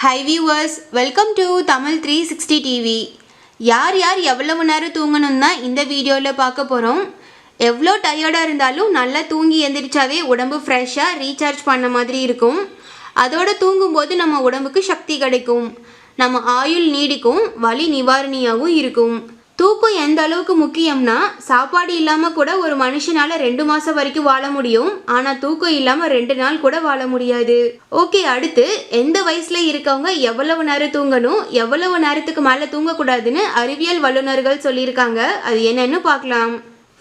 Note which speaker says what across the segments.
Speaker 1: Hi viewers, welcome to TAMIL360 TV. யார் எவ்வளவு நேரம் தூங்கணும்னா இந்த வீடியோல பார்க்க போறோம். எவ்வளோ டயர்டா இருந்தாலும் நல்லா தூங்கி எந்திரிச்சாவே உடம்பு ஃப்ரெஷ்ஷா ரீசார்ஜ் பண்ண மாதிரி இருக்கும். அதோட தூங்கும்போது நம்ம உடம்புக்கு சக்தி கிடைக்கும். நம்ம ஆயுள் நீடிக்கும், வலி நிவாரணியாகவும் இருக்கும். தூக்கம் எந்த அளவுக்கு முக்கியம்னா சாப்பாடு இல்லாம கூட ஒரு மனுஷனால 2 மாசம் வரைக்கும் வாழ முடியும். ஆனா தூக்கம் இல்லாம 2 நாள் கூட வாழ முடியாது. ஓகே, அடுத்து எந்த வயசுல இருக்கவங்க எவ்வளவு நேரம் தூங்கணும், எவ்வளவு நேரத்துக்கு மேல தூங்கக்கூடாதுன்னு அறிவியல் வல்லுநர்கள் சொல்லியிருக்காங்க. அது என்னன்னு பார்க்கலாம்.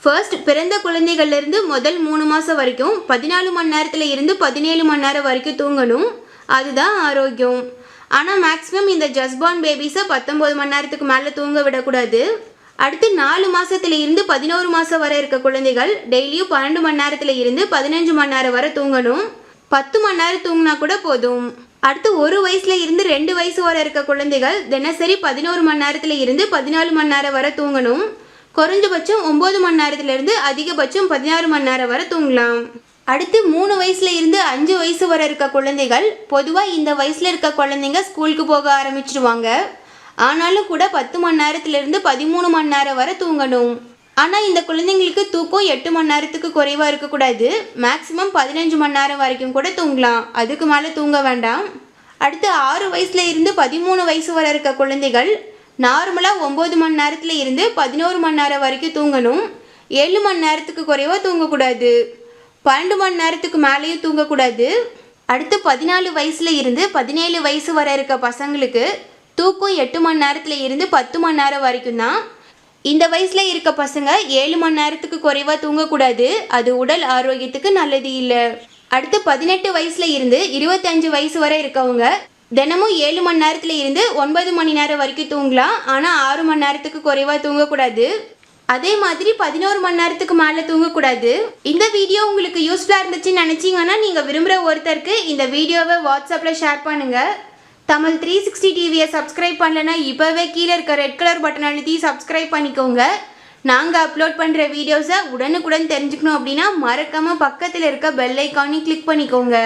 Speaker 1: ஃபர்ஸ்ட், பிறந்த குழந்தைகள்ல இருந்து முதல் 3 மாசம் வரைக்கும் 14 மணி நேரத்துல இருந்து 17 மணி நேரம் வரைக்கும் தூங்கணும். அதுதான் ஆரோக்கியம். ஆனால் மேக்ஸிமம் இந்த ஜஸ்பார்ன் பேபிஸை 19 மணி நேரத்துக்கு மேலே தூங்க விடக்கூடாது. அடுத்து 4 மாதத்துல இருந்து 11 மாதம் வரை இருக்க குழந்தைகள் டெய்லியும் 12 மணி நேரத்துல இருந்து 15 மணி நேரம் வரை தூங்கணும். 10 மணி நேரம் தூங்கினா கூட போதும். அடுத்து 1 வயசுல இருந்து 2 வயசு வரை இருக்க குழந்தைகள் தினசரி 11 மணி நேரத்துல இருந்து 14 மணி நேரம் வரை தூங்கணும். குறைஞ்சபட்சம் 9 மணி நேரத்துல இருந்து அதிகபட்சம் 16 மணி நேரம் வரை தூங்கலாம். அடுத்து 3 வயசுல இருந்து 5 வயசு வரை இருக்க குழந்தைகள், பொதுவாக இந்த வயசுல இருக்க குழந்தைங்க ஸ்கூலுக்கு போக ஆரம்பிச்சிடுவாங்க. ஆனாலும் கூட 10 மணி நேரத்துல இருந்து 13 மணி நேரம் வரை தூங்கணும். ஆனால் இந்த குழந்தைங்களுக்கு தூக்கம் 8 மணி நேரத்துக்கு குறைவாக இருக்கக்கூடாது. மேக்ஸிமம் 15 மணி நேரம் வரைக்கும் கூட தூங்கலாம். அதுக்கு மேலே தூங்க வேண்டாம். அடுத்து 6 வயசுல இருந்து 13 வயசு வரை இருக்க குழந்தைகள் நார்மலாக 9 மணி நேரத்துல இருந்து 11 மணி நேரம் வரைக்கும் தூங்கணும். 7 மணி நேரத்துக்கு குறைவாக தூங்கக்கூடாது. 12 மணி நேரத்துக்கு மேலேயும் தூங்கக்கூடாது. அடுத்து 14 வயசுல இருந்து 17 வயசு வரை இருக்க பசங்களுக்கு தூக்கம் 8 மணி நேரத்துல இருந்து 10 மணி நேரம் வரைக்கும் தான். இந்த வயசுல இருக்க பசங்க 7 மணி நேரத்துக்கு குறைவா தூங்கக்கூடாது. அது உடல் ஆரோக்கியத்துக்கு நல்லது இல்லை. அடுத்து 18 வயசுல இருந்து 25 வயசு வரை இருக்கவங்க தினமும் 7 மணி நேரத்துல இருந்து 9 மணி நேரம் வரைக்கும் தூங்கலாம். ஆனால் 6 மணி நேரத்துக்கு குறைவா தூங்கக்கூடாது. அதே மாதிரி 11 மணி நேரத்துக்கு மேலே தூங்கக்கூடாது. இந்த வீடியோ உங்களுக்கு யூஸ்ஃபுல்லாக இருந்துச்சுன்னு நினச்சிங்கன்னா நீங்கள் விரும்புகிற ஒருத்தருக்கு இந்த வீடியோவை வாட்ஸ்அப்பில் ஷேர் பண்ணுங்கள். தமிழ்360 டிவியை சப்ஸ்கிரைப் பண்ணலைன்னா இப்போவே கீழே இருக்க ரெட் கலர் பட்டன் அழுத்தி சப்ஸ்கிரைப் பண்ணிக்கோங்க. நாங்கள் அப்லோட் பண்ணுற வீடியோஸை உடனுக்குடன் தெரிஞ்சுக்கணும் அப்படின்னா மறக்காமல் பக்கத்தில் இருக்க பெல் ஐக்கானையும் கிளிக் பண்ணிக்கோங்க.